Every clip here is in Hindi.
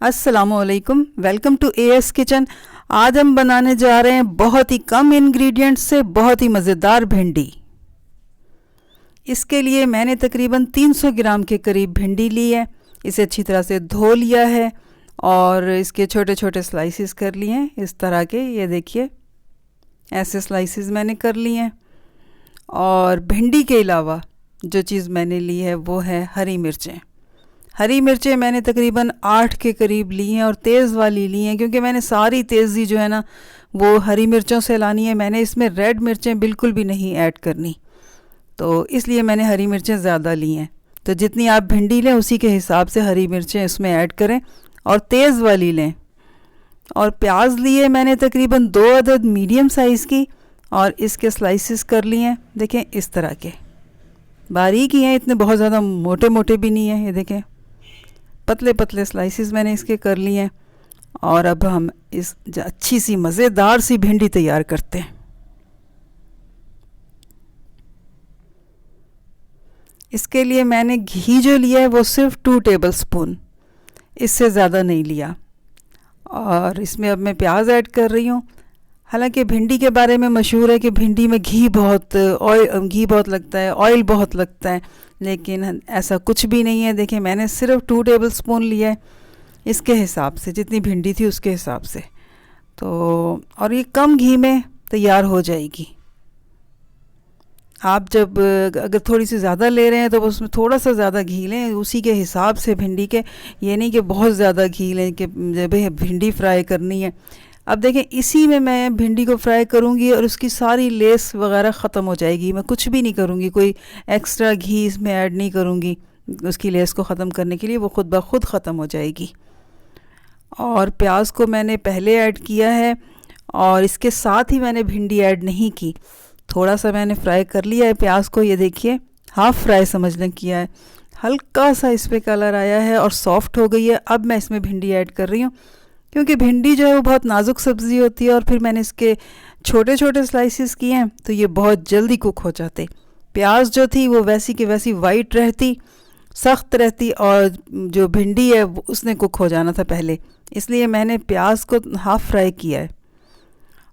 अस्सलामुअलैकुम, वेलकम टू एएस किचन। आज हम बनाने जा रहे हैं बहुत ही कम इंग्रेडिएंट्स से बहुत ही मज़ेदार भिंडी। इसके लिए मैंने तकरीबन 300 ग्राम के करीब भिंडी ली है। इसे अच्छी तरह से धो लिया है और इसके छोटे छोटे स्लाइसेस कर लिए हैं इस तरह के। ये देखिए, ऐसे स्लाइसेस मैंने कर लिए हैं। और भिंडी के अलावा जो चीज़ मैंने ली है वो है हरी मिर्चें। हरी मिर्चें मैंने तकरीबन 8 के करीब ली हैं और तेज़ वाली ली हैं, क्योंकि मैंने सारी तेज़ी जो है ना वो हरी मिर्चों से लानी है। मैंने इसमें रेड मिर्चें बिल्कुल भी नहीं ऐड करनी, तो इसलिए मैंने हरी मिर्चें ज़्यादा ली हैं। तो जितनी आप भिंडी लें उसी के हिसाब से हरी मिर्चें इसमें ऐड करें और तेज़ वाली लें। और प्याज लिए मैंने तकरीबन 2 अदद मीडियम साइज़ की और इसके स्लाइसेस कर लिए हैं। देखें, इस तरह के बारीक ही हैं, इतने बहुत ज़्यादा मोटे मोटे भी नहीं हैं। ये देखें, पतले पतले स्लाइसेस मैंने इसके कर लिए हैं। और अब हम इस अच्छी सी मज़ेदार सी भिंडी तैयार करते हैं। इसके लिए मैंने घी जो लिया है वो सिर्फ 2 टेबल स्पून, इससे ज़्यादा नहीं लिया। और इसमें अब मैं प्याज ऐड कर रही हूँ। हालांकि भिंडी के बारे में मशहूर है कि भिंडी में घी बहुत लगता है, ऑयल बहुत लगता है, लेकिन ऐसा कुछ भी नहीं है। देखिए, मैंने सिर्फ 2 टेबल स्पून लिया है, इसके हिसाब से जितनी भिंडी थी उसके हिसाब से। तो और ये कम घी में तैयार हो जाएगी। आप जब अगर थोड़ी सी ज़्यादा ले रहे हैं तो उसमें थोड़ा सा ज़्यादा घी लें, उसी के हिसाब से भिंडी के। ये नहीं कि बहुत ज़्यादा घी लें कि जब भिंडी फ्राई करनी है। अब देखें, इसी में मैं भिंडी को फ्राई करूँगी और उसकी सारी लेस वगैरह ख़त्म हो जाएगी। मैं कुछ भी नहीं करूँगी, कोई एक्स्ट्रा घी इसमें ऐड नहीं करूँगी उसकी लेस को ख़त्म करने के लिए, वो खुद ब खुद ख़त्म हो जाएगी। और प्याज को मैंने पहले ऐड किया है और इसके साथ ही मैंने भिंडी ऐड नहीं की। थोड़ा सा मैंने फ्राई कर लिया है प्याज को। ये देखिए, हाफ़ फ्राई समझ लें किया है। हल्का सा इस पर कलर आया है और सॉफ्ट हो गई है। अब मैं इसमें भिंडी ऐड कर रही हूँ, क्योंकि भिंडी जो है वो बहुत नाजुक सब्ज़ी होती है और फिर मैंने इसके छोटे छोटे स्लाइसेस किए हैं तो ये बहुत जल्दी कुक हो जाते। प्याज जो थी वो वैसी की वैसी वाइट रहती, सख्त रहती, और जो भिंडी है उसने कुक हो जाना था पहले, इसलिए मैंने प्याज को हाफ़ फ्राई किया है।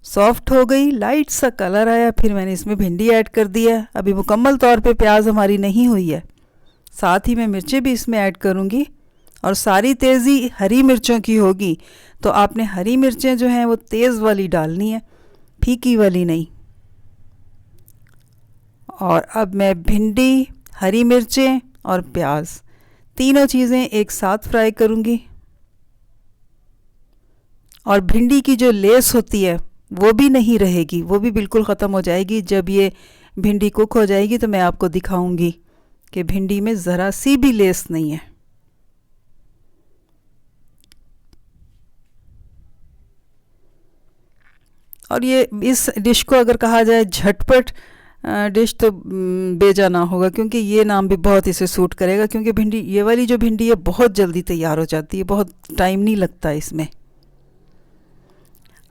सॉफ्ट हो गई, लाइट सा कलर आया, फिर मैंने इसमें भिंडी ऐड कर दिया। अभी मुकम्मल तौर पे प्याज हमारी नहीं हुई है। साथ ही मैं मिर्चें भी इसमें ऐड करूँगी और सारी तेज़ी हरी मिर्चों की होगी। तो आपने हरी मिर्चें जो हैं वो तेज़ वाली डालनी है, फीकी वाली नहीं। और अब मैं भिंडी, हरी मिर्चें और प्याज तीनों चीज़ें एक साथ फ्राई करूँगी। और भिंडी की जो लेस होती है वो भी नहीं रहेगी, वो भी बिल्कुल ख़त्म हो जाएगी। जब ये भिंडी कुक हो जाएगी तो मैं आपको दिखाऊंगी कि भिंडी में ज़रा सी भी लेस नहीं है। और ये इस डिश को अगर कहा जाए झटपट डिश तो बेजाना होगा, क्योंकि ये नाम भी बहुत इसे सूट करेगा। क्योंकि भिंडी, ये वाली जो भिंडी है बहुत जल्दी तैयार हो जाती है, बहुत टाइम नहीं लगता इसमें।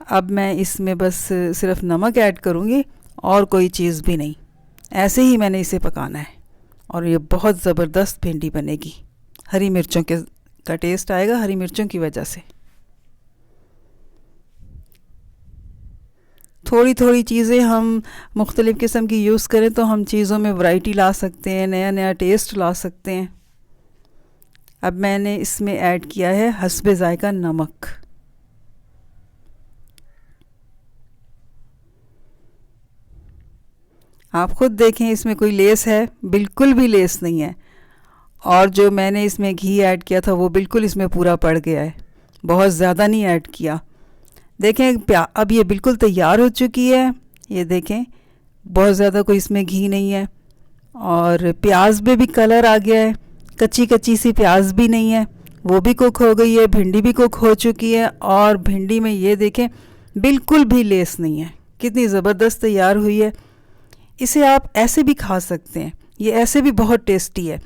अब मैं इसमें बस सिर्फ नमक ऐड करूँगी और कोई चीज़ भी नहीं। ऐसे ही मैंने इसे पकाना है और ये बहुत ज़बरदस्त भिंडी बनेगी। हरी मिर्चों का टेस्ट आएगा हरी मिर्चों की वजह से। थोड़ी थोड़ी चीज़ें हम मुख्तलिफ़ किस्म की यूज़ करें तो हम चीज़ों में वैरायटी ला सकते हैं, नया नया टेस्ट ला सकते हैं। अब मैंने इसमें ऐड किया है हस्बे ज़ायका नमक। आप ख़ुद देखें, इसमें कोई लेस है? बिल्कुल भी लेस नहीं है। और जो मैंने इसमें घी ऐड किया था वो बिल्कुल इसमें पूरा पड़ गया है, बहुत ज़्यादा नहीं ऐड किया। देखें, अब ये बिल्कुल तैयार हो चुकी है। ये देखें, बहुत ज़्यादा कोई इसमें घी नहीं है और प्याज में भी कलर आ गया है। कच्ची कच्ची सी प्याज भी नहीं है, वो भी कुक हो गई है। भिंडी भी कुक हो चुकी है और भिंडी में ये देखें बिल्कुल भी लेस नहीं है। कितनी ज़बरदस्त तैयार हुई है। इसे आप ऐसे भी खा सकते हैं, ये ऐसे भी बहुत टेस्टी है।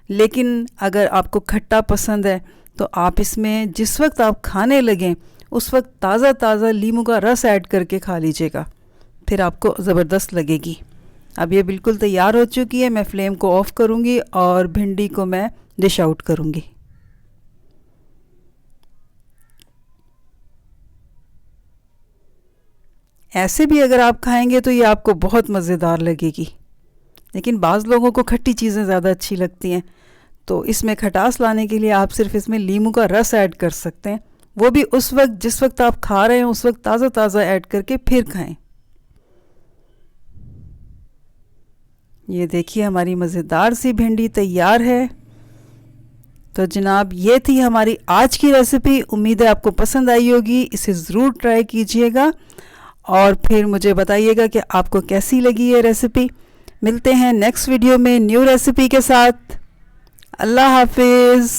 लेकिन अगर आपको खट्टा पसंद है तो आप इसमें जिस वक्त आप खाने लगें उस वक्त ताज़ा ताज़ा नींबू का रस ऐड करके खा लीजिएगा, फिर आपको ज़बरदस्त लगेगी। अब ये बिल्कुल तैयार हो चुकी है। मैं फ्लेम को ऑफ़ करूँगी और भिंडी को मैं डिश आउट करूँगी। ऐसे भी अगर आप खाएंगे तो ये आपको बहुत मज़ेदार लगेगी। लेकिन बाज़ लोगों को खट्टी चीज़ें ज़्यादा अच्छी लगती हैं, तो इसमें खटास लाने के लिए आप सिर्फ इसमें नींबू का रस ऐड कर सकते हैं, वो भी उस वक्त जिस वक्त आप खा रहे हैं उस वक्त ताज़ा ताज़ा ऐड करके फिर खाएं। ये देखिए हमारी मज़ेदार सी भिंडी तैयार है। तो जनाब ये थी हमारी आज की रेसिपी। उम्मीद है आपको पसंद आई होगी। इसे ज़रूर ट्राई कीजिएगा और फिर मुझे बताइएगा कि आपको कैसी लगी ये रेसिपी। मिलते हैं नेक्स्ट वीडियो में न्यू रेसिपी के साथ। अल्लाह हाफिज़।